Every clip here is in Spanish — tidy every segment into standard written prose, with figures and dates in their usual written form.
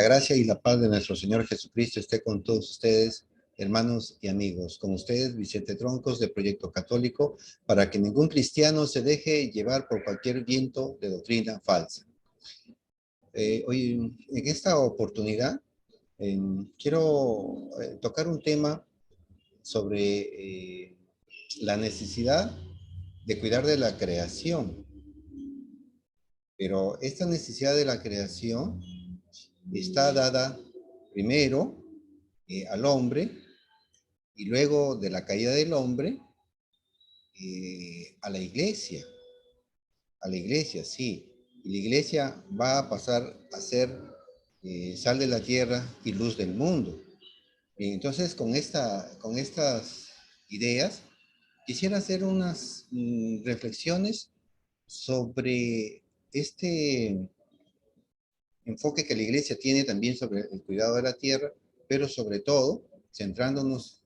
La gracia y la paz de nuestro Señor Jesucristo esté con todos ustedes, hermanos y amigos. Con ustedes, Vicente Troncos, de Proyecto Católico, para que ningún cristiano se deje llevar por cualquier viento de doctrina falsa. Hoy, en esta oportunidad, quiero tocar un tema sobre la necesidad de cuidar de la creación. Pero esta necesidad de la creación está dada primero al hombre, y luego de la caída del hombre a la iglesia, sí. Y la iglesia va a pasar a ser sal de la tierra y luz del mundo. Bien, entonces con estas ideas quisiera hacer unas reflexiones sobre este enfoque que la iglesia tiene también sobre el cuidado de la tierra, pero sobre todo centrándonos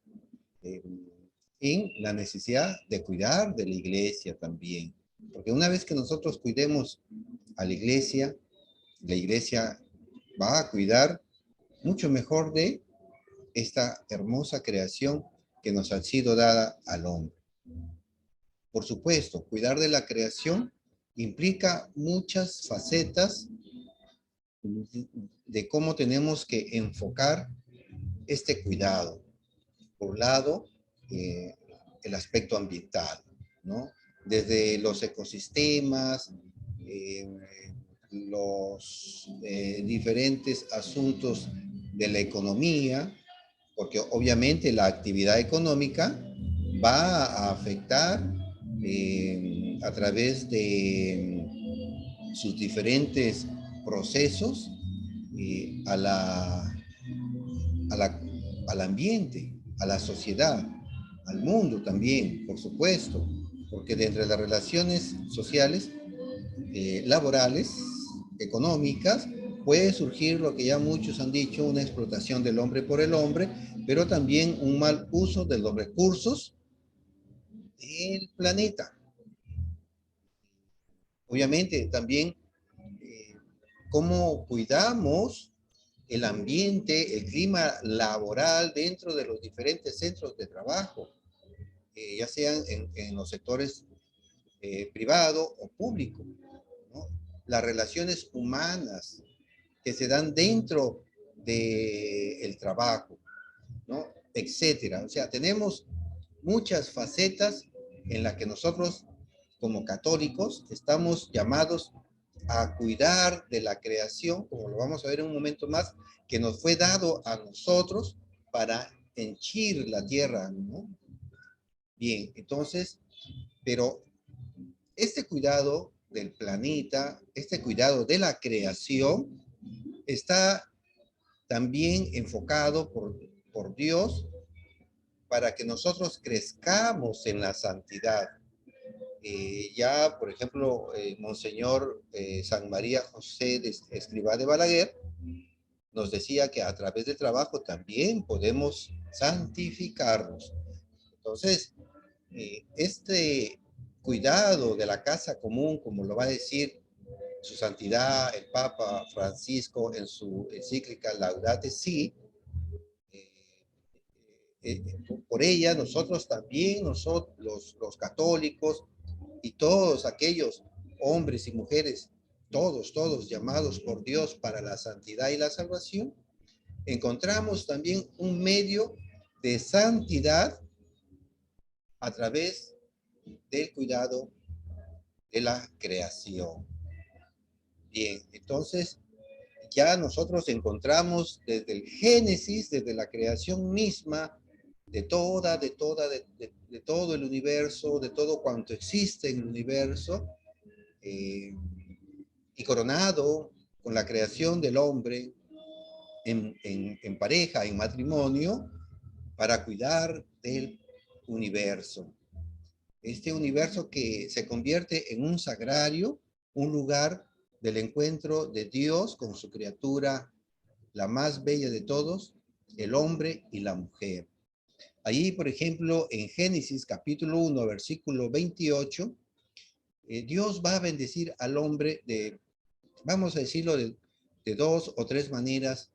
en la necesidad de cuidar de la iglesia también. Porque una vez que nosotros cuidemos a la iglesia va a cuidar mucho mejor de esta hermosa creación que nos ha sido dada al hombre. Por supuesto, cuidar de la creación implica muchas facetas de cómo tenemos que enfocar este cuidado. Por un lado, el aspecto ambiental, ¿no? Desde los ecosistemas, los diferentes asuntos de la economía, porque obviamente la actividad económica va a afectar a través de sus diferentes procesos al ambiente, a la sociedad, al mundo también, por supuesto, porque dentro de las relaciones sociales, laborales, económicas, puede surgir lo que ya muchos han dicho, una explotación del hombre por el hombre, pero también un mal uso de los recursos del planeta. Obviamente también cómo cuidamos el ambiente, el clima laboral dentro de los diferentes centros de trabajo, ya sean en los sectores privado o público, ¿no? Las relaciones humanas que se dan dentro del trabajo, ¿no? Etcétera. O sea, tenemos muchas facetas en las que nosotros, como católicos, estamos llamados a cuidar de la creación, como lo vamos a ver en un momento más, que nos fue dado a nosotros para henchir la tierra, ¿no? Bien, entonces, pero este cuidado del planeta, este cuidado de la creación, está también enfocado por Dios para que nosotros crezcamos en la santidad. Ya, por ejemplo, Monseñor San María José de Escrivá de Balaguer nos decía que a través del trabajo también podemos santificarnos. Entonces, este cuidado de la casa común, como lo va a decir su santidad el Papa Francisco en su encíclica Laudate Si, por ella nosotros también, nosotros los católicos y todos aquellos hombres y mujeres, todos llamados por Dios para la santidad y la salvación, encontramos también un medio de santidad a través del cuidado de la creación. Bien, entonces ya nosotros encontramos desde el Génesis, desde la creación misma, de todo el universo, de todo cuanto existe en el universo, y coronado con la creación del hombre en pareja, en matrimonio, para cuidar del universo. Este universo que se convierte en un sagrario, un lugar del encuentro de Dios con su criatura, la más bella de todos, el hombre y la mujer. Allí, por ejemplo, en Génesis capítulo 1, versículo 28, Dios va a bendecir al hombre vamos a decirlo, de dos o tres maneras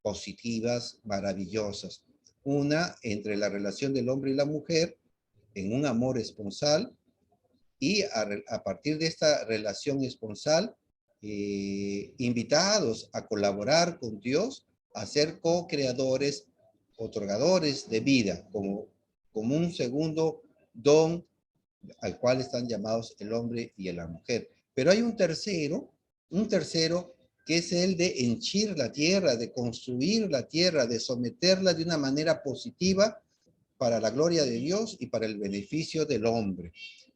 positivas, maravillosas. Una, entre la relación del hombre y la mujer, en un amor esponsal, y a partir de esta relación esponsal, invitados a colaborar con Dios, a ser co-creadores, otorgadores de vida, como un segundo don al cual están llamados el hombre y la mujer. Pero hay un tercero que es el de henchir la tierra, de construir la tierra, de someterla de una manera positiva para la gloria de Dios y para el beneficio del hombre.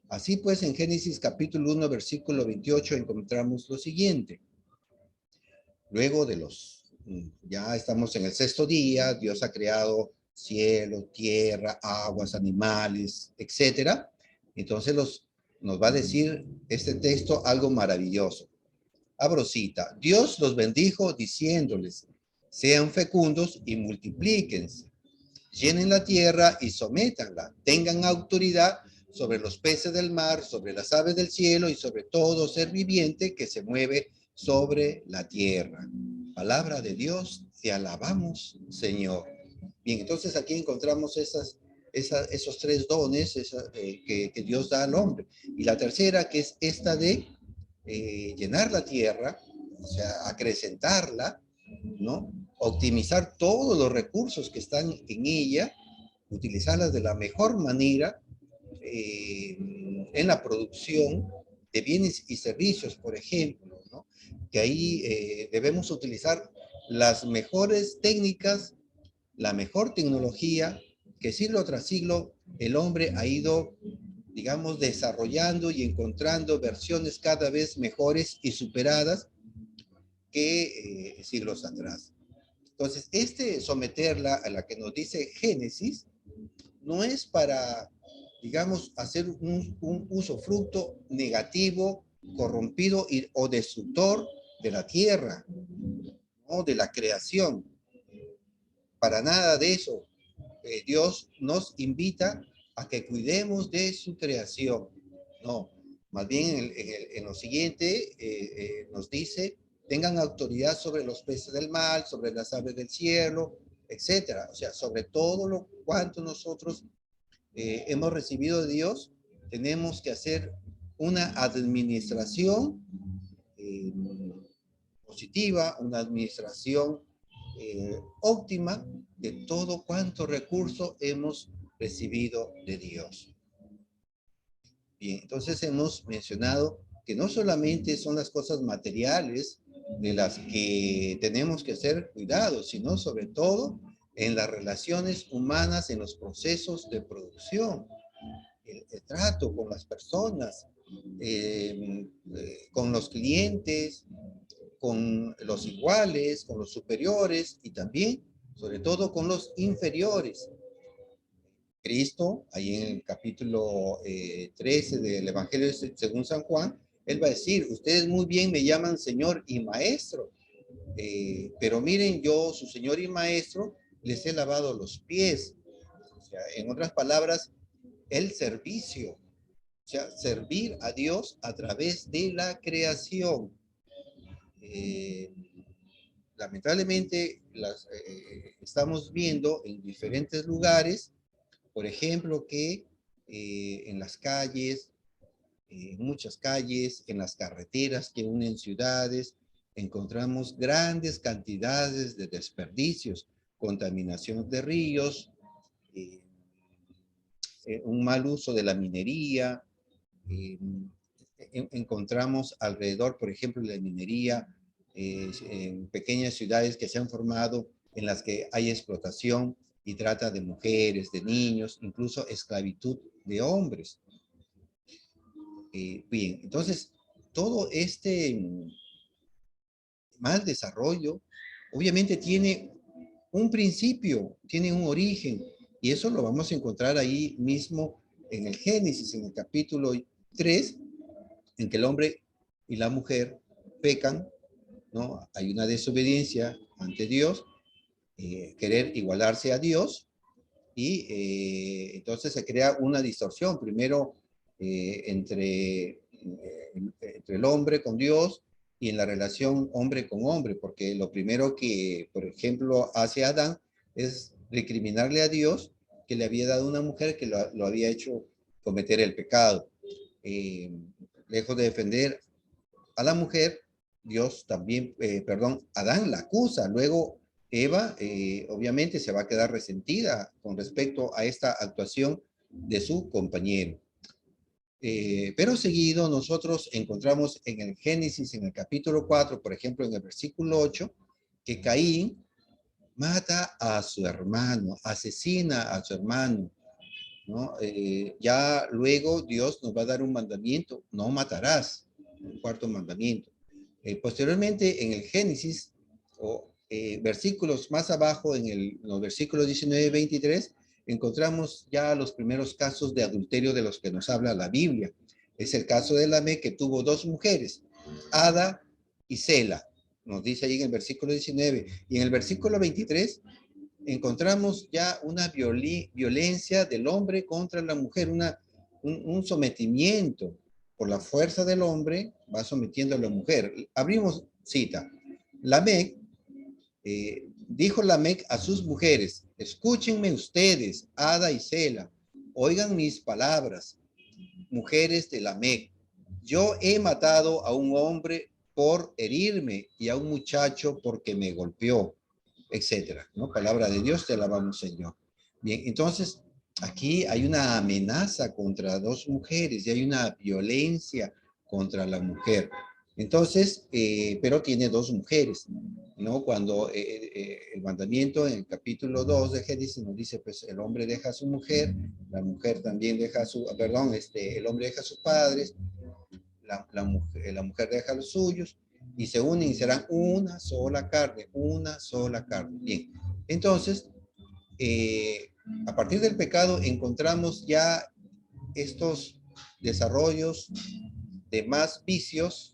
Así pues, en Génesis capítulo 1, versículo 28, encontramos lo siguiente. Luego de ya estamos en el sexto día, Dios ha creado cielo, tierra, aguas, animales, etcétera. Entonces nos va a decir este texto algo maravilloso. Abro cita. Dios los bendijo diciéndoles, sean fecundos y multiplíquense, llenen la tierra y sométanla, tengan autoridad sobre los peces del mar, sobre las aves del cielo y sobre todo ser viviente que se mueve sobre la tierra. Palabra de Dios, te alabamos, Señor. Bien, entonces aquí encontramos esos tres dones que Dios da al hombre. Y la tercera, que es esta de llenar la tierra, o sea, acrecentarla, ¿no? Optimizar todos los recursos que están en ella, utilizarlas de la mejor manera en la producción de bienes y servicios, por ejemplo, ¿no? Que ahí debemos utilizar las mejores técnicas, la mejor tecnología, que siglo tras siglo el hombre ha ido, digamos, desarrollando y encontrando versiones cada vez mejores y superadas que siglos atrás. Entonces, someterla a la que nos dice Génesis, no es para, digamos, hacer un usufructo negativo, corrompido o destructor de la tierra, ¿no? De la creación. Para nada de eso. Dios nos invita a que cuidemos de su creación. No, más bien en lo siguiente nos dice, tengan autoridad sobre los peces del mar, sobre las aves del cielo, etcétera. O sea, sobre todo lo cuanto nosotros hemos recibido de Dios, tenemos que hacer una administración eh, positiva, una administración óptima de todo cuanto recurso hemos recibido de Dios. Bien, entonces hemos mencionado que no solamente son las cosas materiales de las que tenemos que hacer cuidados, sino sobre todo en las relaciones humanas, en los procesos de producción, el trato con las personas, con los clientes, con los iguales, con los superiores y también, sobre todo, con los inferiores. Cristo, ahí en el capítulo 13 del Evangelio según San Juan, él va a decir, ustedes muy bien me llaman Señor y Maestro, pero miren, yo, su Señor y Maestro, les he lavado los pies. O sea, en otras palabras, el servicio, o sea, servir a Dios a través de la creación. Lamentablemente, estamos viendo en diferentes lugares, por ejemplo, que en las calles, en muchas calles, en las carreteras que unen ciudades, encontramos grandes cantidades de desperdicios, contaminación de ríos, eh, un mal uso de la minería. eh, Encontramos alrededor, por ejemplo, de la minería, en pequeñas ciudades que se han formado en las que hay explotación y trata de mujeres, de niños, incluso esclavitud de hombres. Bien, entonces, todo este mal desarrollo obviamente tiene un principio, tiene un origen, y eso lo vamos a encontrar ahí mismo en el Génesis, en el capítulo 3, en que el hombre y la mujer pecan, ¿no? Hay una desobediencia ante Dios, querer igualarse a Dios, y entonces se crea una distorsión, primero entre el hombre con Dios y en la relación hombre con hombre, porque lo primero que, por ejemplo, hace Adán es recriminarle a Dios que le había dado una mujer que lo había hecho cometer el pecado. Eh, Lejos de defender a la mujer, Dios también, perdón, Adán la acusa. Luego Eva, obviamente, se va a quedar resentida con respecto a esta actuación de su compañero. Pero seguido nosotros encontramos en el Génesis, en el capítulo 4, por ejemplo, en el versículo 8, que Caín mata a su hermano, asesina a su hermano, ¿no? Ya luego Dios nos va a dar un mandamiento: no matarás, un cuarto mandamiento. Posteriormente, en el Génesis, o versículos más abajo, en los versículos 19 y 23, encontramos ya los primeros casos de adulterio de los que nos habla la Biblia. Es el caso de Lamec, que tuvo dos mujeres, Ada y Sela. Nos dice ahí en el versículo 19. Y en el versículo 23 encontramos ya una violencia del hombre contra la mujer, un sometimiento por la fuerza del hombre, va sometiendo a la mujer. Abrimos cita. Lamec, dijo Lamec a sus mujeres: escúchenme ustedes, Ada y Sela, oigan mis palabras, mujeres de Lamec. Yo he matado a un hombre por herirme y a un muchacho porque me golpeó, etcétera, ¿no? Palabra de Dios, te alabamos, Señor. Bien, entonces aquí hay una amenaza contra dos mujeres y hay una violencia contra la mujer. Entonces, pero tiene dos mujeres, ¿no? Cuando el mandamiento en el capítulo 2 de Génesis nos dice, pues el hombre deja a su mujer, la mujer también deja a su, perdón, el hombre deja a sus padres, la mujer deja a los suyos, y se unen y serán una sola carne, una sola carne. Bien, entonces, a partir del pecado encontramos ya estos desarrollos de más vicios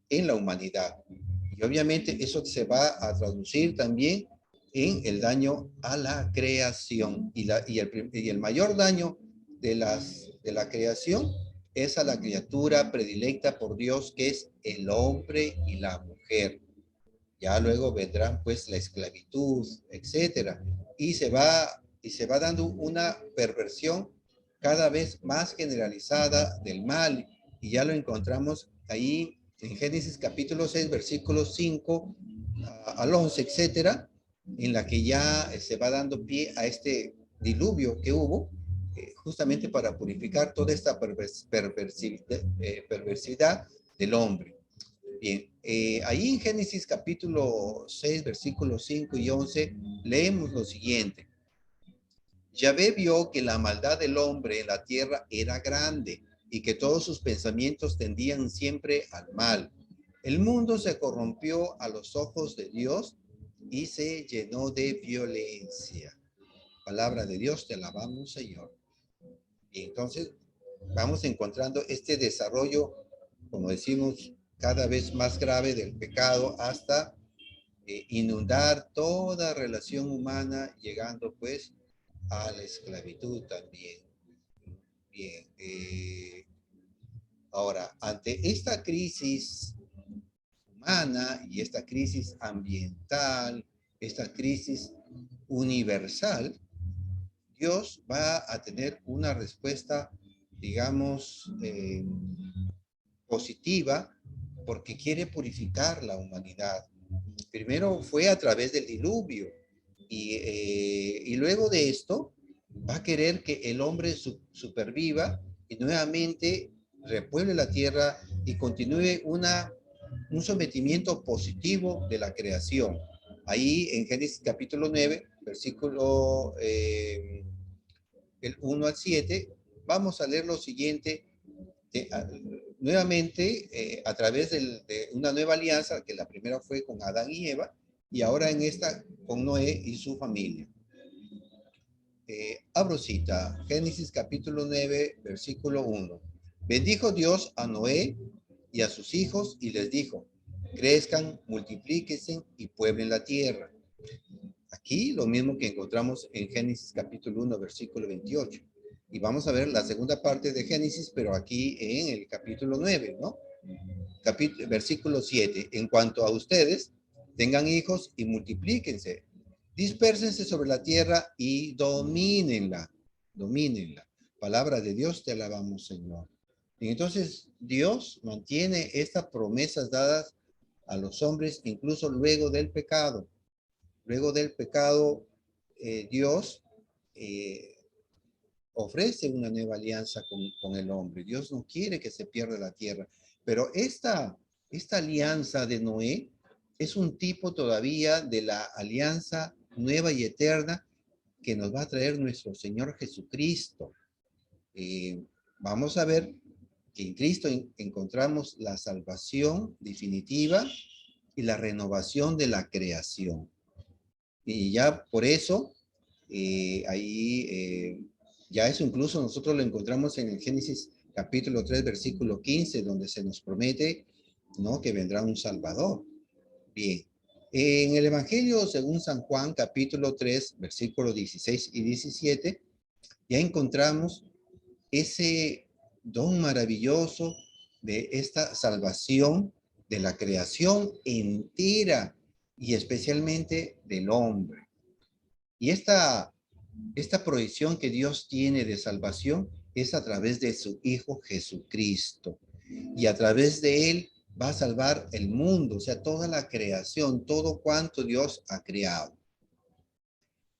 en la humanidad. Y obviamente eso se va a traducir también en el daño a la creación. Y el mayor daño de la creación es a la criatura predilecta por Dios, que es el hombre y la mujer. Ya luego vendrán pues la esclavitud, etcétera. Y se va dando una perversión cada vez más generalizada del mal. Y ya lo encontramos ahí en Génesis capítulo 6, versículos 5 al 11, etcétera, en la que ya se va dando pie a este diluvio que hubo, justamente para purificar toda esta perversidad del hombre. Bien, ahí en Génesis capítulo 6, versículos 5 y 11, leemos lo siguiente. Yahvé vio que la maldad del hombre en la tierra era grande y que todos sus pensamientos tendían siempre al mal. El mundo se corrompió a los ojos de Dios y se llenó de violencia. Palabra de Dios, te alabamos, Señor. Y entonces vamos encontrando este desarrollo, como decimos, cada vez más grave del pecado hasta inundar toda relación humana, llegando pues a la esclavitud también. Bien, ahora, ante esta crisis humana y esta crisis ambiental, esta crisis universal, Dios va a tener una respuesta, digamos, positiva, porque quiere purificar la humanidad. Primero fue a través del diluvio, y luego de esto va a querer que el hombre superviva y nuevamente repueble la tierra y continúe un sometimiento positivo de la creación. Ahí en Génesis capítulo 9, versículo el 1 al 7, vamos a leer lo siguiente. Nuevamente, a través de una nueva alianza, que la primera fue con Adán y Eva, y ahora en esta con Noé y su familia. Abro cita, Génesis capítulo 9, versículo 1. Bendijo Dios a Noé y a sus hijos y les dijo: crezcan, multiplíquense y pueblen la tierra. Aquí lo mismo que encontramos en Génesis capítulo 1, versículo 28. Y vamos a ver la segunda parte de Génesis, pero aquí en el capítulo 9, ¿no? versículo 7. En cuanto a ustedes, tengan hijos y multiplíquense. Dispérsense sobre la tierra y domínenla. Domínenla. Palabra de Dios, te alabamos, Señor. Y entonces Dios mantiene estas promesas dadas a los hombres incluso luego del pecado. Luego del pecado, Dios ofrece una nueva alianza con el hombre. Dios no quiere que se pierda la tierra. Pero esta alianza de Noé es un tipo todavía de la alianza nueva y eterna que nos va a traer nuestro Señor Jesucristo. Vamos a ver que en Cristo encontramos la salvación definitiva y la renovación de la creación. Y ya por eso, ya eso incluso nosotros lo encontramos en el Génesis capítulo 3, versículo 15, donde se nos promete, ¿no?, que vendrá un Salvador. Bien, en el Evangelio según San Juan, capítulo 3, versículos 16 y 17, ya encontramos ese don maravilloso de esta salvación de la creación entera y especialmente del hombre. Y esta provisión que Dios tiene de salvación es a través de su Hijo Jesucristo. Y a través de él va a salvar el mundo, o sea, toda la creación, todo cuanto Dios ha creado.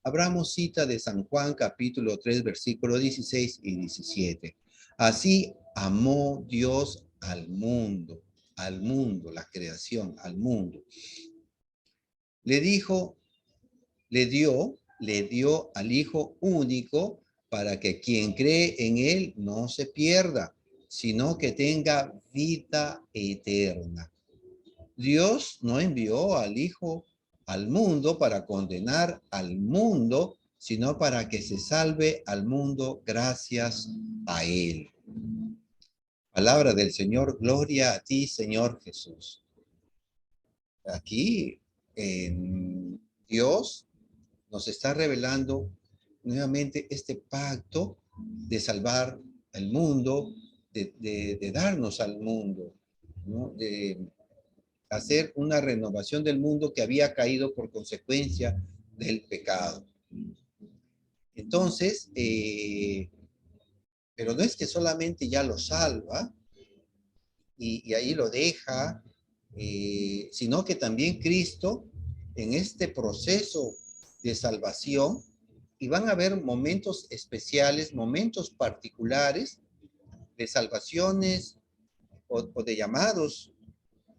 Abramos cita de San Juan capítulo 3, versículos 16 y 17. Así amó Dios al mundo, la creación, al mundo. Le dio al Hijo único para que quien cree en él no se pierda, sino que tenga vida eterna. Dios no envió al Hijo al mundo para condenar al mundo, sino para que se salve al mundo gracias a él. Palabra del Señor, gloria a ti, Señor Jesús. Aquí Dios nos está revelando nuevamente este pacto de salvar al mundo, de darnos al mundo, ¿no?, de hacer una renovación del mundo que había caído por consecuencia del pecado. Entonces, pero no es que solamente ya lo salva y ahí lo deja, sino que también Cristo en este proceso de salvación, y van a haber momentos especiales, momentos particulares de salvaciones o de llamados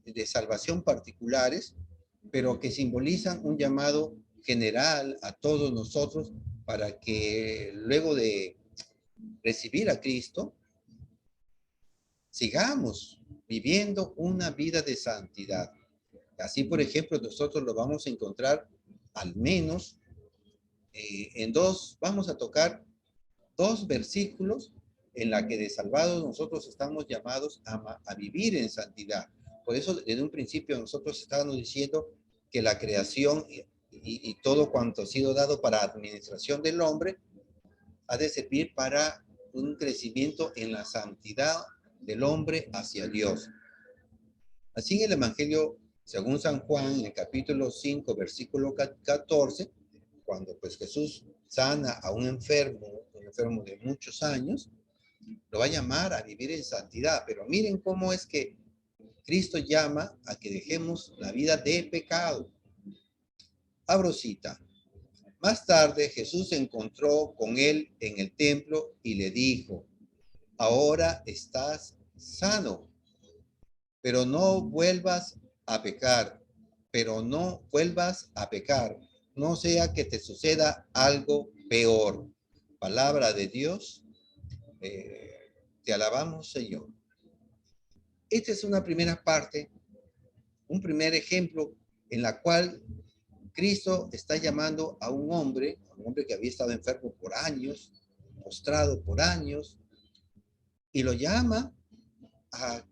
de salvación particulares, pero que simbolizan un llamado general a todos nosotros para que luego de recibir a Cristo, sigamos viviendo una vida de santidad. Así, por ejemplo, nosotros lo vamos a encontrar al menos vamos a tocar dos versículos en la que de salvados nosotros estamos llamados a vivir en santidad. Por eso, desde un principio nosotros estábamos diciendo que la creación y todo cuanto ha sido dado para administración del hombre ha de servir para un crecimiento en la santidad del hombre hacia Dios. Así en el Evangelio, según San Juan, en el capítulo 5, versículo 14, cuando pues Jesús sana a un enfermo de muchos años, lo va a llamar a vivir en santidad. Pero miren cómo es que Cristo llama a que dejemos la vida de pecado. Abro cita. Más tarde Jesús se encontró con él en el templo y le dijo, ahora estás sano, pero no vuelvas a pecar, no sea que te suceda algo peor. Palabra de Dios, te alabamos, Señor. Esta es una primera parte, un primer ejemplo en la cual Cristo está llamando a un hombre que había estado enfermo por años, postrado por años, y lo llama a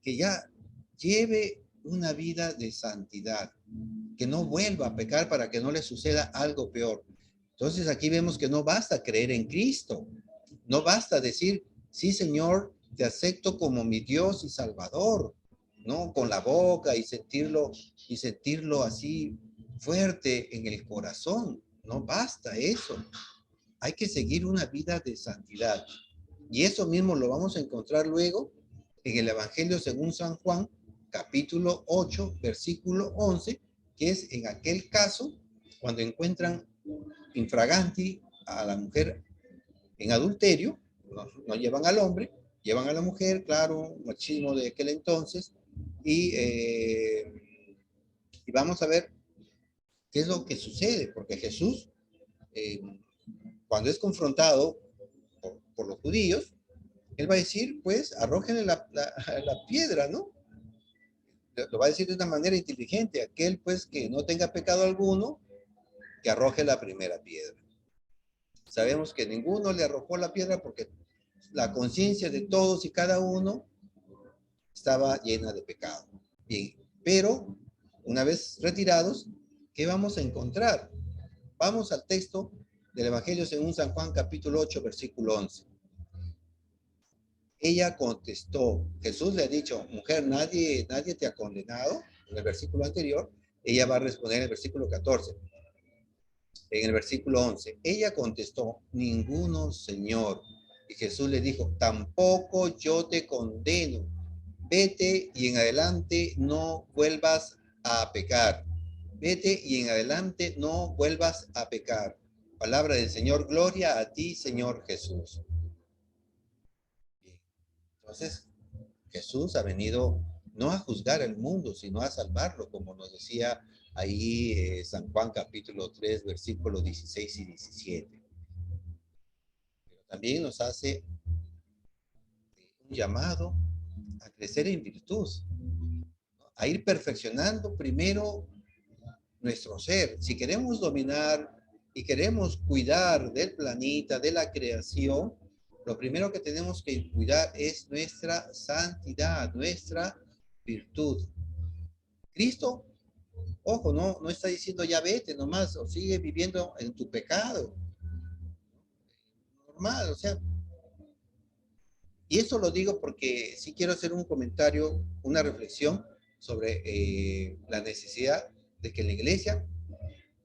que ya lleve una vida de santidad, que no vuelva a pecar para que no le suceda algo peor. Entonces aquí vemos que no basta creer en Cristo, no basta decir, sí, Señor, te acepto como mi Dios y Salvador. ¿no? Con la boca y sentirlo así fuerte en el corazón. No basta eso. Hay que seguir una vida de santidad. Y eso mismo lo vamos a encontrar luego en el Evangelio según San Juan, capítulo 8, versículo 11, que es en aquel caso cuando encuentran infraganti a la mujer en adulterio, no llevan al hombre, llevan a la mujer, claro, machismo de aquel entonces, y vamos a ver qué es lo que sucede, porque Jesús, eh, cuando es confrontado por los judíos, él va a decir, pues, arrójenle la piedra, ¿no? Lo va a decir de una manera inteligente, aquel, pues, que no tenga pecado alguno, que arroje la primera piedra. Sabemos que ninguno le arrojó la piedra porque la conciencia de todos y cada uno estaba llena de pecado. Bien, pero una vez retirados, ¿qué vamos a encontrar? Vamos al texto del Evangelio según San Juan, capítulo 8, versículo 11. Ella contestó, Jesús le ha dicho, mujer, nadie te ha condenado, en el versículo anterior. Ella va a responder en el versículo 14. En el versículo 11, ella contestó, ninguno, Señor. Y Jesús le dijo, tampoco yo te condeno. Vete y en adelante no vuelvas a pecar. Vete y en adelante no vuelvas a pecar. Palabra del Señor, gloria a ti, Señor Jesús. Entonces, Jesús ha venido no a juzgar al mundo, sino a salvarlo, como nos decía ahí San Juan capítulo 3, versículos 16 y 17. Pero también nos hace un llamado a crecer en virtud, a ir perfeccionando primero nuestro ser. Si queremos dominar y queremos cuidar del planeta, de la creación, lo primero que tenemos que cuidar es nuestra santidad, nuestra virtud. Cristo, ojo, no está diciendo ya vete nomás o sigue viviendo en tu pecado. Normal, o sea, y eso lo digo porque sí quiero hacer un comentario, una reflexión sobre la necesidad de que en la iglesia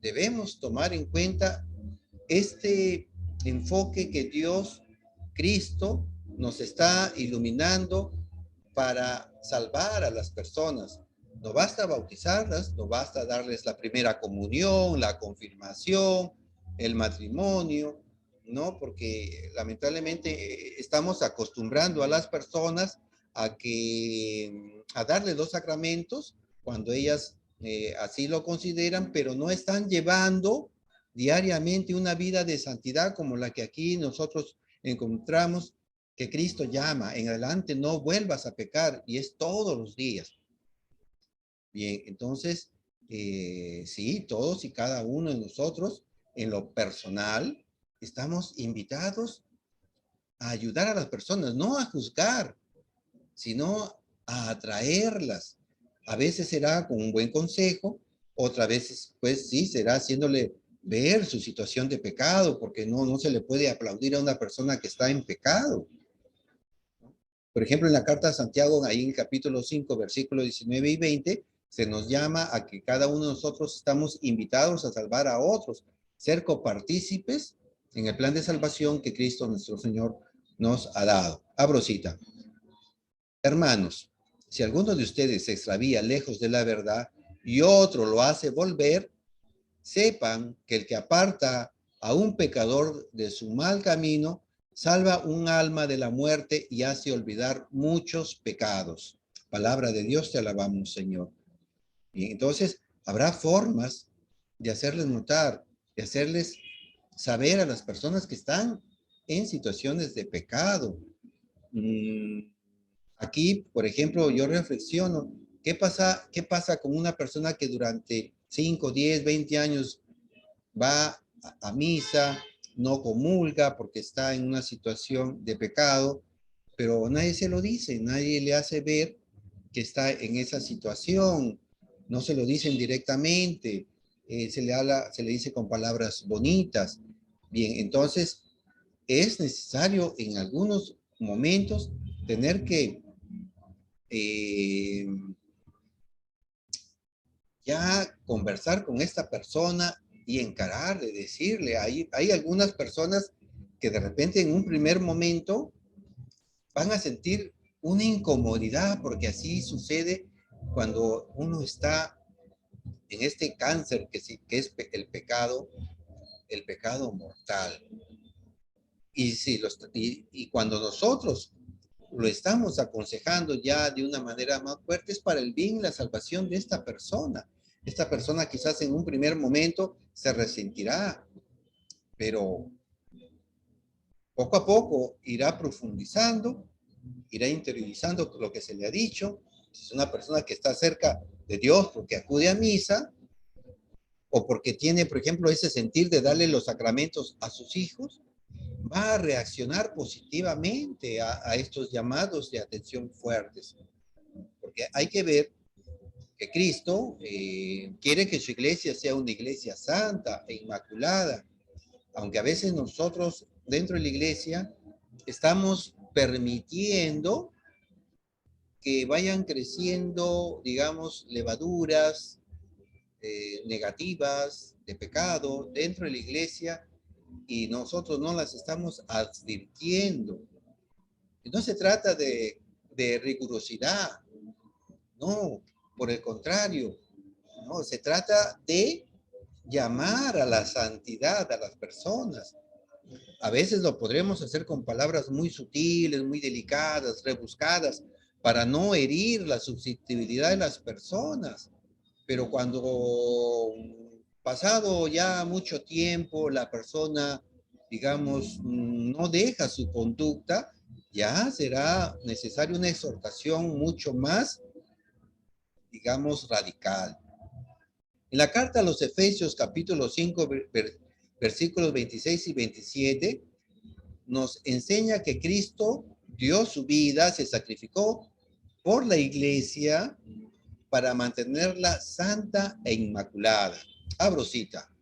debemos tomar en cuenta este enfoque que Dios, Cristo, nos está iluminando para salvar a las personas. No basta bautizarlas, no basta darles la primera comunión, la confirmación, el matrimonio, ¿no? Porque lamentablemente estamos acostumbrando a las personas a darles los sacramentos cuando ellas así lo consideran, pero no están llevando diariamente una vida de santidad como la que aquí nosotros encontramos que Cristo llama. En adelante no vuelvas a pecar, y es todos los días. Bien, entonces, sí, todos y cada uno de nosotros, en lo personal, estamos invitados a ayudar a las personas, no a juzgar, sino a atraerlas. A veces será con un buen consejo, otras veces, pues sí, será haciéndole ver su situación de pecado, porque no se le puede aplaudir a una persona que está en pecado. Por ejemplo, en la carta de Santiago, ahí en el capítulo 5, versículos 19 y 20, se nos llama a que cada uno de nosotros estamos invitados a salvar a otros, ser copartícipes en el plan de salvación que Cristo nuestro Señor nos ha dado. Abro cita. Hermanos, si alguno de ustedes se extravía lejos de la verdad y otro lo hace volver, sepan que el que aparta a un pecador de su mal camino, salva un alma de la muerte y hace olvidar muchos pecados. Palabra de Dios, te alabamos, Señor. Y entonces, habrá formas de hacerles notar, de hacerles saber a las personas que están en situaciones de pecado. Aquí, por ejemplo, yo reflexiono, qué pasa con una persona que durante 5, 10, 20 años va a misa, no comulga porque está en una situación de pecado, pero nadie se lo dice, nadie le hace ver que está en esa situación, no se lo dicen directamente, se le dice con palabras bonitas. Bien, entonces es necesario en algunos momentos tener que ya conversar con esta persona y encararle, decirle, hay algunas personas que de repente en un primer momento van a sentir una incomodidad, porque así sucede cuando uno está en este cáncer que es el pecado mortal. Y cuando nosotros lo estamos aconsejando ya de una manera más fuerte, es para el bien y la salvación de esta persona. Esta persona quizás en un primer momento se resentirá, pero poco a poco irá profundizando, irá interiorizando lo que se le ha dicho. Si es una persona que está cerca de Dios porque acude a misa, o porque tiene, por ejemplo, ese sentir de darle los sacramentos a sus hijos, va a reaccionar positivamente a estos llamados de atención fuertes. Porque hay que ver que Cristo quiere que su iglesia sea una iglesia santa e inmaculada, aunque a veces nosotros dentro de la iglesia estamos permitiendo que vayan creciendo, digamos, levaduras negativas de pecado dentro de la iglesia y nosotros no las estamos advirtiendo. Y no se trata de rigurosidad, no, por el contrario, no, se trata de llamar a la santidad a las personas. A veces lo podremos hacer con palabras muy sutiles, muy delicadas, rebuscadas, para no herir la susceptibilidad de las personas. Pero cuando pasado ya mucho tiempo la persona, digamos, no deja su conducta, ya será necesaria una exhortación mucho más, digamos, radical. En la carta a los Efesios, capítulo 5, versículos 26 y 27, nos enseña que Cristo dio su vida, se sacrificó por la iglesia para mantenerla santa e inmaculada. Abro cita.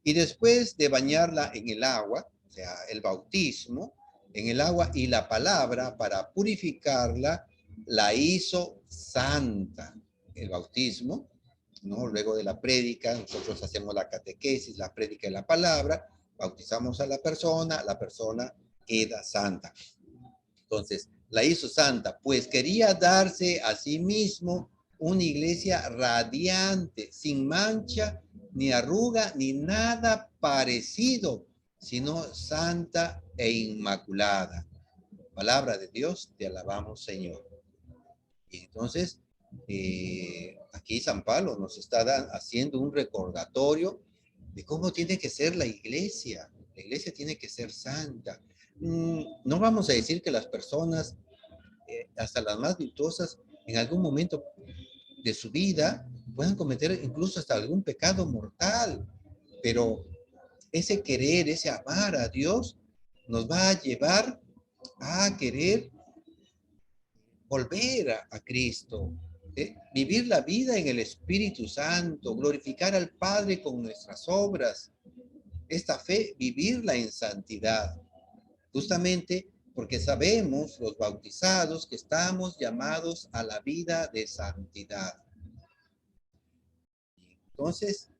Y después de bañarla en el agua, o sea, el bautismo, en el agua y la palabra para purificarla, la hizo santa. El bautismo, ¿no? Luego de la prédica, nosotros hacemos la catequesis, la prédica y la palabra, bautizamos a la persona queda santa. Entonces, la hizo santa, pues quería darse a sí mismo una iglesia radiante, sin mancha, ni arruga, ni nada parecido, sino santa e inmaculada. Palabra de Dios, te alabamos, Señor. Y entonces, aquí San Pablo nos está haciendo un recordatorio de cómo tiene que ser la iglesia. La iglesia tiene que ser santa. No vamos a decir que las personas, hasta las más virtuosas, en algún momento de su vida, puedan cometer incluso hasta algún pecado mortal, pero ese querer, ese amar a Dios, nos va a llevar a querer volver a Cristo, vivir la vida en el Espíritu Santo, glorificar al Padre con nuestras obras, esta fe, vivirla en santidad, justamente porque sabemos los bautizados que estamos llamados a la vida de santidad. Entonces,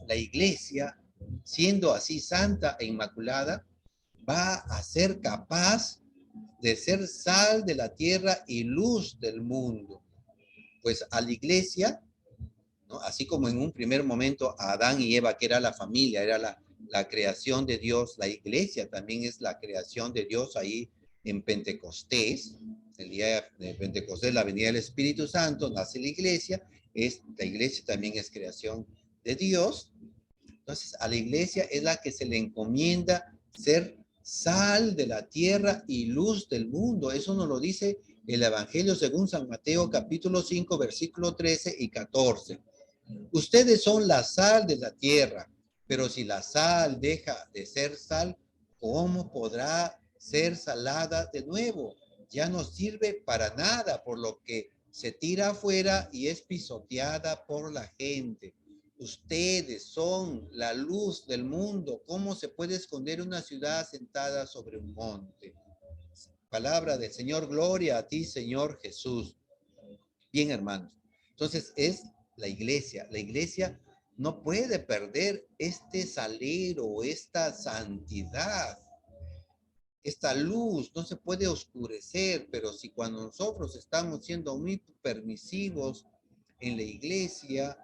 la iglesia, siendo así santa e inmaculada, va a ser capaz de ser sal de la tierra y luz del mundo. Pues a la iglesia, ¿no? Así como en un primer momento a Adán y Eva, que era la familia, era la creación de Dios, la iglesia también es la creación de Dios ahí en Pentecostés, el día de Pentecostés, la venida del Espíritu Santo, nace la iglesia también es creación de Dios. Entonces a la iglesia es la que se le encomienda ser sal de la tierra y luz del mundo. Eso nos lo dice el Evangelio según San Mateo capítulo 5 versículo 13 y 14. Ustedes son la sal de la tierra, pero si la sal deja de ser sal, ¿cómo podrá ser salada de nuevo? Ya no sirve para nada, por lo que se tira afuera y es pisoteada por la gente. Ustedes son la luz del mundo. ¿Cómo se puede esconder una ciudad sentada sobre un monte? Palabra del Señor, gloria a ti, Señor Jesús. Bien, hermanos. Entonces es la iglesia. La iglesia no puede perder este salero, esta santidad, esta luz, no se puede oscurecer, pero si cuando nosotros estamos siendo muy permisivos en la iglesia,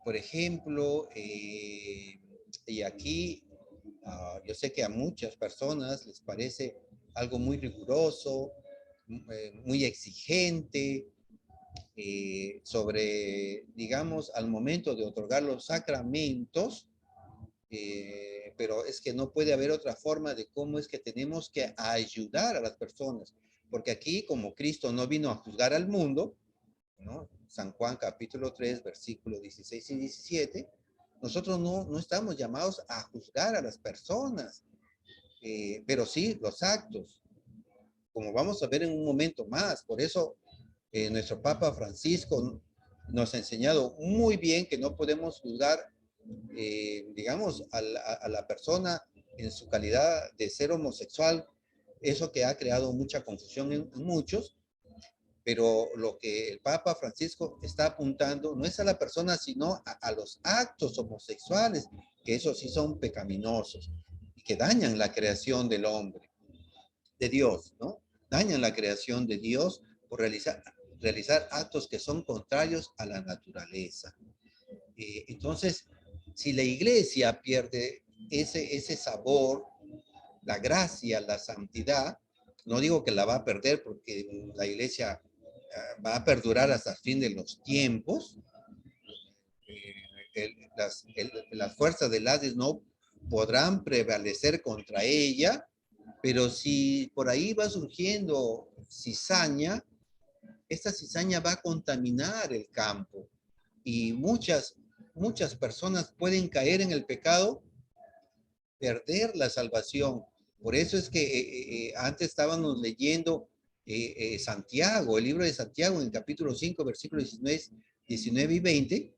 por ejemplo, y aquí yo sé que a muchas personas les parece algo muy riguroso, muy exigente, sobre, digamos, al momento de otorgar los sacramentos, pero es que no puede haber otra forma de cómo es que tenemos que ayudar a las personas, porque aquí como Cristo no vino a juzgar al mundo, ¿no? San Juan capítulo 3, versículos 16 y 17, nosotros no estamos llamados a juzgar a las personas, pero sí los actos, como vamos a ver en un momento más. Por eso nuestro Papa Francisco nos ha enseñado muy bien que no podemos juzgar, digamos, a la persona en su calidad de ser homosexual, eso que ha creado mucha confusión en muchos, pero lo que el Papa Francisco está apuntando no es a la persona, sino a los actos homosexuales, que esos sí son pecaminosos y que dañan la creación del hombre, de Dios, ¿no? Dañan la creación de Dios por realizar actos que son contrarios a la naturaleza. Entonces, si la iglesia pierde ese sabor, la gracia, la santidad, no digo que la va a perder porque la iglesia va a perdurar hasta el fin de los tiempos, las fuerzas del Hades no podrán prevalecer contra ella, pero si por ahí va surgiendo cizaña, esta cizaña va a contaminar el campo y muchas personas pueden caer en el pecado, perder la salvación. Por eso es que antes estábamos leyendo Santiago, el libro de Santiago, en el capítulo 5, versículos 19 y 20,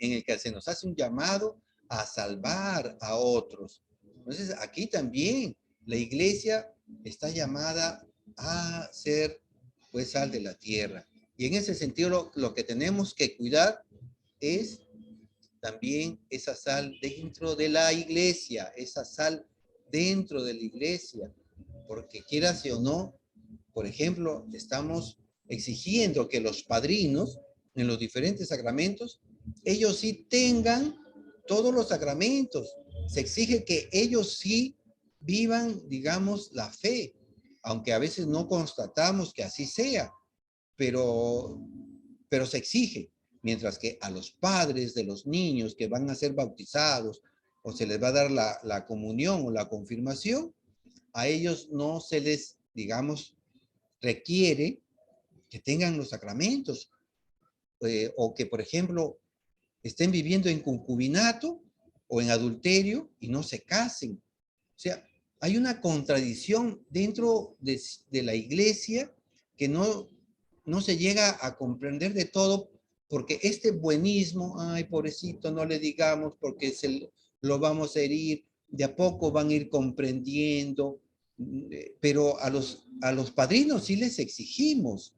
en el que se nos hace un llamado a salvar a otros. Entonces, aquí también la iglesia está llamada a ser, pues, sal de la tierra. Y en ese sentido, lo que tenemos que cuidar es también esa sal dentro de la iglesia, esa sal dentro de la iglesia, porque quieras o no, por ejemplo, estamos exigiendo que los padrinos en los diferentes sacramentos, ellos sí tengan todos los sacramentos. Se exige que ellos sí vivan, digamos, la fe, aunque a veces no constatamos que así sea, pero, pero se exige. Mientras que a los padres de los niños que van a ser bautizados o se les va a dar la comunión o la confirmación, a ellos no se les, digamos, requiere que tengan los sacramentos, o que, por ejemplo, estén viviendo en concubinato o en adulterio y no se casen. O sea, hay una contradicción dentro de la iglesia que no se llega a comprender de todo, porque este buenismo, ay, pobrecito, no le digamos porque lo vamos a herir, de a poco van a ir comprendiendo, pero a los padrinos sí les exigimos.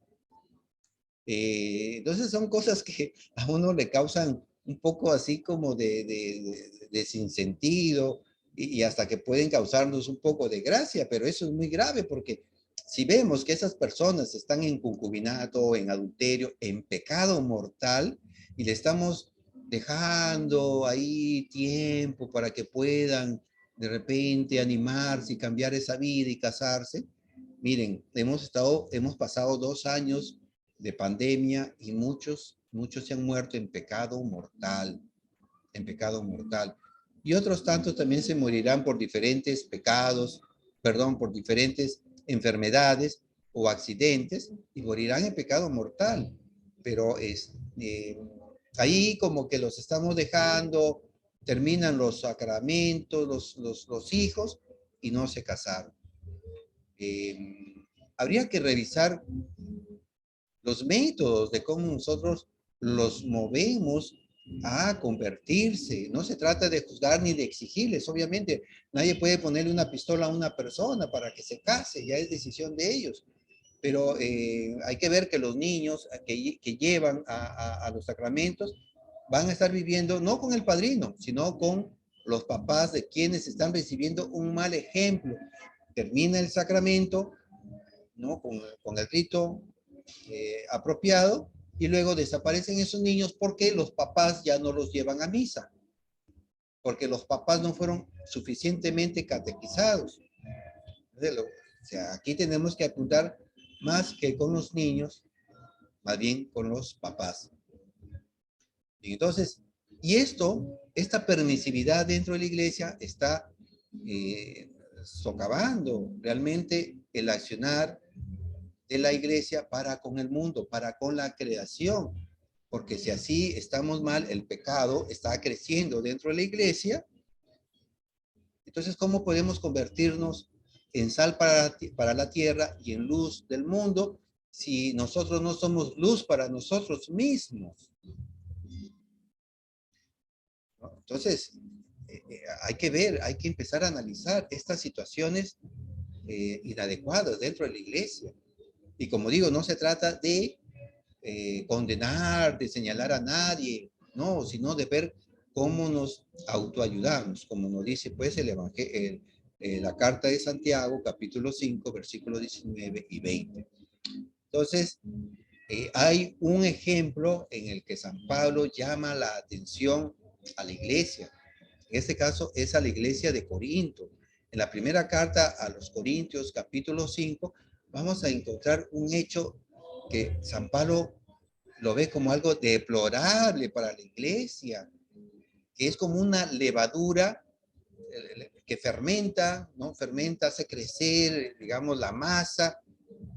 Entonces son cosas que a uno le causan un poco así como de sinsentido y hasta que pueden causarnos un poco de gracia, pero eso es muy grave porque si vemos que esas personas están en concubinato, en adulterio, en pecado mortal y le estamos dejando ahí tiempo para que puedan de repente animarse y cambiar esa vida y casarse. Miren, hemos pasado 2 años de pandemia y muchos se han muerto en pecado mortal, en pecado mortal. Y otros tantos también se morirán por diferentes pecados, perdón, por diferentes enfermedades o accidentes y morirán en pecado mortal. Pero ahí como que los estamos dejando, terminan los sacramentos, los hijos y no se casaron. Habría que revisar los métodos de cómo nosotros los movemos a convertirse. No se trata de juzgar ni de exigirles. Obviamente, nadie puede ponerle una pistola a una persona para que se case, ya es decisión de ellos. pero hay que ver que los niños que llevan a los sacramentos van a estar viviendo no con el padrino, sino con los papás de quienes están recibiendo un mal ejemplo. Termina el sacramento, ¿no? Con el rito apropiado, y luego desaparecen esos niños porque los papás ya no los llevan a misa, porque los papás no fueron suficientemente catequizados. O sea, aquí tenemos que apuntar más que con los niños, más bien con los papás. Y entonces, esta permisividad dentro de la iglesia está socavando realmente el accionar de la iglesia para con el mundo, para con la creación. Porque si así estamos mal, el pecado está creciendo dentro de la iglesia. Entonces, ¿cómo podemos convertirnos en sal para la tierra y en luz del mundo si nosotros no somos luz para nosotros mismos? ¿No? Entonces, hay que ver, hay que empezar a analizar estas situaciones inadecuadas dentro de la iglesia. Y como digo, no se trata de condenar, de señalar a nadie, no, sino de ver cómo nos autoayudamos, como nos dice pues el Evangelio, la carta de Santiago, capítulo 5, versículos 19 y 20. Entonces, hay un ejemplo en el que San Pablo llama la atención a la iglesia. En este caso es a la iglesia de Corinto. En la primera carta a los Corintios, capítulo 5, vamos a encontrar un hecho que San Pablo lo ve como algo deplorable para la iglesia, que es como una levadura que fermenta, ¿no? Fermenta, hace crecer, digamos, la masa,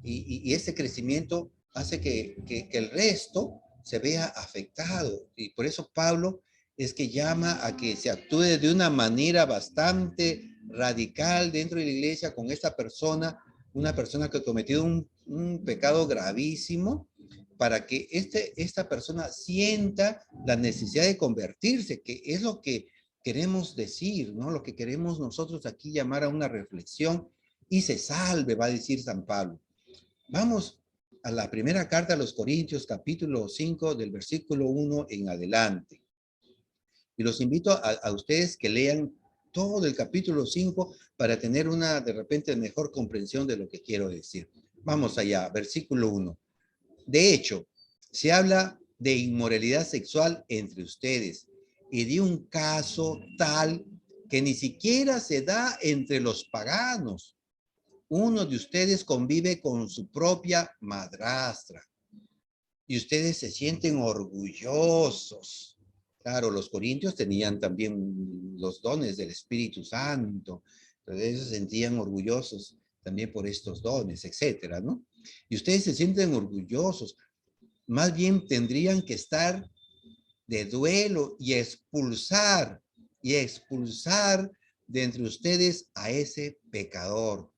y ese crecimiento hace que el resto se vea afectado. Y por eso Pablo es que llama a que se actúe de una manera bastante radical dentro de la iglesia con esta persona, una persona que ha cometido un pecado gravísimo, para que esta persona sienta la necesidad de convertirse, que es lo que queremos decir, ¿no? Lo que queremos nosotros aquí llamar a una reflexión y se salve, va a decir San Pablo. Vamos a la primera carta a los Corintios, capítulo 5, del versículo 1 en adelante. Y los invito a ustedes que lean todo el capítulo 5 para tener una, de repente, mejor comprensión de lo que quiero decir. Vamos allá, versículo 1. De hecho, se habla de inmoralidad sexual entre ustedes y de un caso tal que ni siquiera se da entre los paganos. Uno de ustedes convive con su propia madrastra y ustedes se sienten orgullosos. Claro, los corintios tenían también los dones del Espíritu Santo, entonces ellos se sentían orgullosos también por estos dones, etcétera, ¿no? Y ustedes se sienten orgullosos. Más bien tendrían que estar de duelo y expulsar de entre ustedes a ese pecador.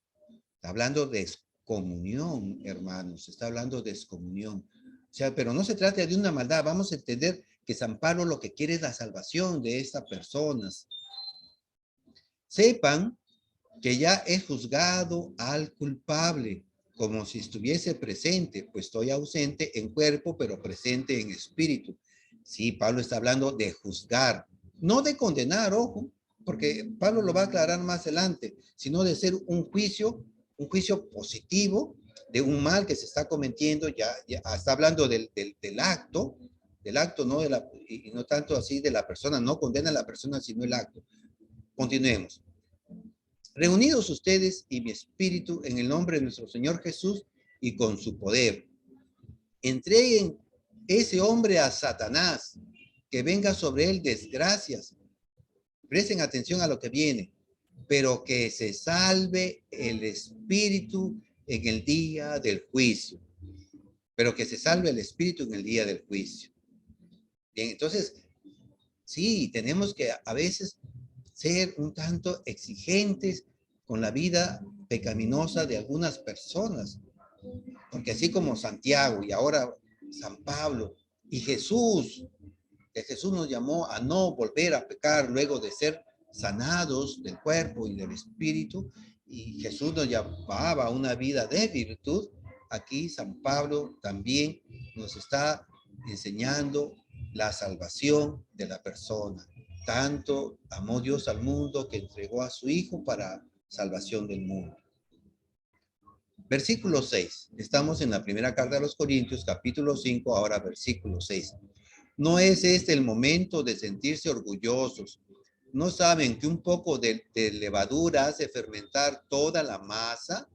Está hablando de excomunión, hermanos, está hablando de excomunión. O sea, pero no se trata de una maldad. Vamos a entender que San Pablo lo que quiere es la salvación de estas personas. Sepan que ya he juzgado al culpable, como si estuviese presente, pues estoy ausente en cuerpo, pero presente en espíritu. Sí, Pablo está hablando de juzgar, no de condenar, ojo, porque Pablo lo va a aclarar más adelante, sino de ser un juicio positivo de un mal que se está cometiendo, ya está hablando del acto, no, y no tanto así de la persona, no condena a la persona, sino el acto. Continuemos. Reunidos ustedes y mi espíritu en el nombre de nuestro Señor Jesús y con su poder. Entreguen ese hombre a Satanás, que venga sobre él desgracias. Presten atención a lo que viene, pero que se salve el espíritu en el día del juicio. Pero que se salve el espíritu en el día del juicio. Bien, entonces, sí, tenemos que a veces ser un tanto exigentes con la vida pecaminosa de algunas personas. Porque así como Santiago y ahora San Pablo y Jesús, que Jesús nos llamó a no volver a pecar luego de ser sanados del cuerpo y del espíritu, y Jesús nos llamaba a una vida de virtud, aquí San Pablo también nos está enseñando la salvación de la persona. Tanto amó Dios al mundo que entregó a su Hijo para salvación del mundo. Versículo 6. Estamos en la primera carta de los Corintios, capítulo 5, ahora versículo 6. ¿No es este el momento de sentirse orgullosos? ¿No saben que un poco de levadura hace fermentar toda la masa?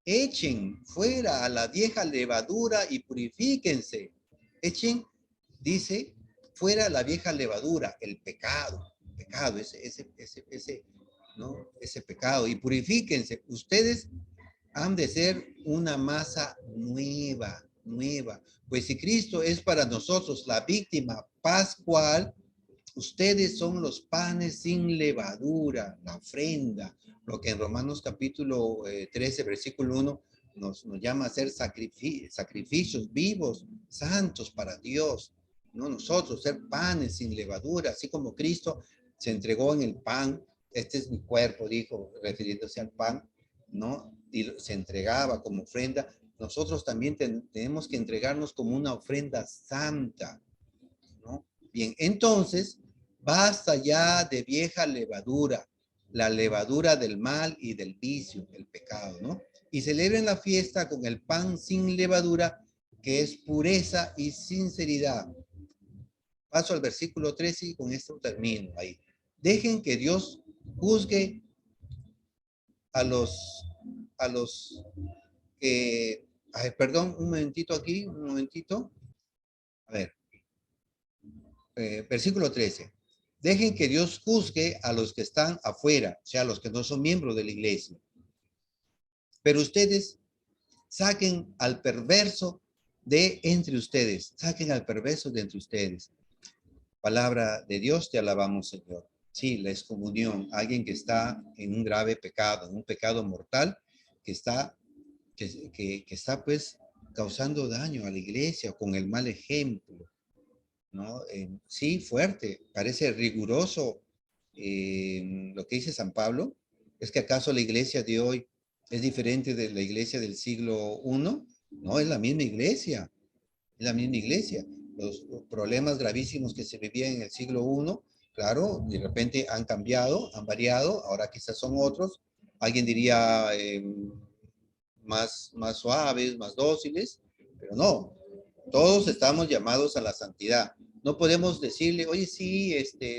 Echen fuera a la vieja levadura y purifíquense. Echen, dice, fuera la vieja levadura, el pecado, ¿no? Ese pecado, y purifíquense. Ustedes han de ser una masa nueva. Pues si Cristo es para nosotros la víctima pascual, ustedes son los panes sin levadura, la ofrenda, lo que en Romanos capítulo 13, versículo 1, nos llama a ser sacrificios vivos, santos para Dios, ¿no? Nosotros ser panes sin levadura, así como Cristo se entregó en el pan, este es mi cuerpo, dijo, refiriéndose al pan, ¿no? Y se entregaba como ofrenda, nosotros también tenemos que entregarnos como una ofrenda santa, ¿no? Bien, entonces, basta ya de vieja levadura, la levadura del mal y del vicio, el pecado, ¿no? Y celebren la fiesta con el pan sin levadura, que es pureza y sinceridad. Paso al versículo 13 y con esto termino ahí. Dejen que Dios juzgue a los que, ay, perdón, un momentito aquí, un momentito. A ver, versículo 13. Dejen que Dios juzgue a los que están afuera, o sea, a los que no son miembros de la iglesia. Pero ustedes saquen al perverso de entre ustedes, saquen al perverso de entre ustedes. Palabra de Dios, te alabamos, Señor. Sí, la excomunión, alguien que está en un grave pecado, en un pecado mortal, que está, que está pues causando daño a la iglesia con el mal ejemplo, ¿no? Sí, fuerte, parece riguroso lo que dice San Pablo. ¿Es que acaso la iglesia de hoy es diferente de la iglesia del siglo I? No, es la misma iglesia, es la misma iglesia. Los problemas gravísimos que se vivían en el siglo I, claro, de repente han cambiado, han variado, ahora quizás son otros. Alguien diría más suaves, más dóciles, pero no, todos estamos llamados a la santidad. No podemos decirle, oye, sí,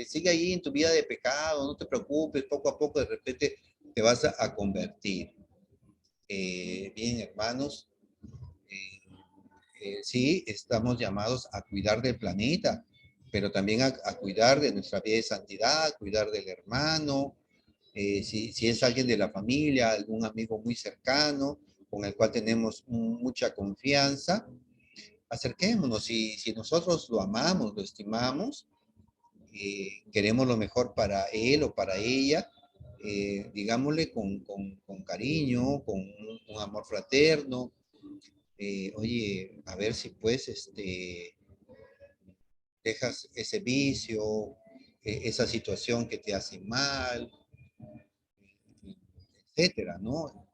sigue ahí en tu vida de pecado, no te preocupes, poco a poco de repente te vas a convertir. Bien, hermanos, sí, estamos llamados a cuidar del planeta, pero también a cuidar de nuestra vida de santidad, cuidar del hermano, si es alguien de la familia, algún amigo muy cercano, con el cual tenemos mucha confianza, acerquémonos. Si nosotros lo amamos, lo estimamos, queremos lo mejor para él o para ella, digámosle con cariño, con un amor fraterno. Oye, a ver si pues dejas ese vicio, esa situación que te hace mal, etcétera, ¿no?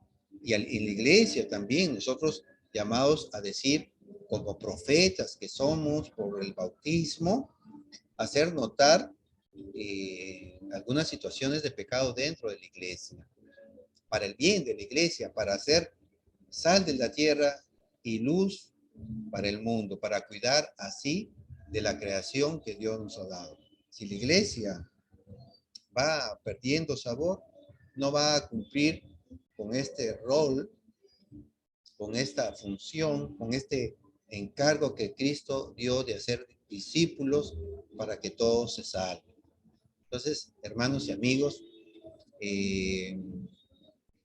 Y en la iglesia también, nosotros llamados a decir, como profetas que somos por el bautismo, hacer notar algunas situaciones de pecado dentro de la iglesia, para el bien de la iglesia, para hacer sal de la tierra y luz para el mundo, para cuidar así de la creación que Dios nos ha dado. Si la iglesia va perdiendo sabor, no va a cumplir con este rol, con esta función, con este encargo que Cristo dio de hacer discípulos para que todos se salven. Entonces, hermanos y amigos, eh,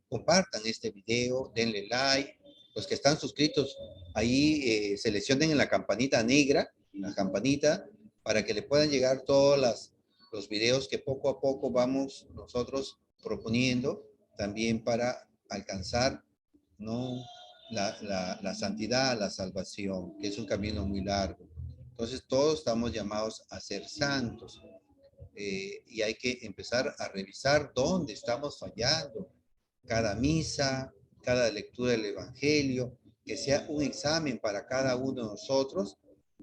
compartan este video, denle like. Los que están suscritos, ahí seleccionen en la campanita negra, la campanita, para que le puedan llegar todos los videos que poco a poco vamos nosotros proponiendo, también para alcanzar, ¿no? La santidad, la salvación, que es un camino muy largo. Entonces todos estamos llamados a ser santos. Y hay que empezar a revisar dónde estamos fallando. Cada misa, cada lectura del Evangelio, que sea un examen para cada uno de nosotros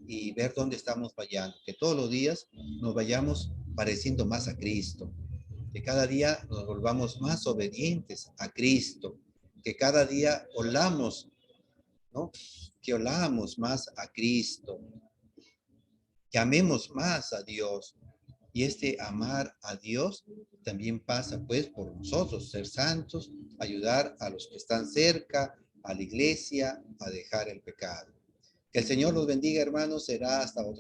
y ver dónde estamos fallando, que todos los días nos vayamos pareciendo más a Cristo, que cada día nos volvamos más obedientes a Cristo, que cada día olamos, ¿no? Que olamos más a Cristo, que amemos más a Dios. Y este amar a Dios también pasa pues por nosotros, ser santos, ayudar a los que están cerca, a la iglesia, a dejar el pecado. Que el Señor los bendiga, hermanos. Será hasta otra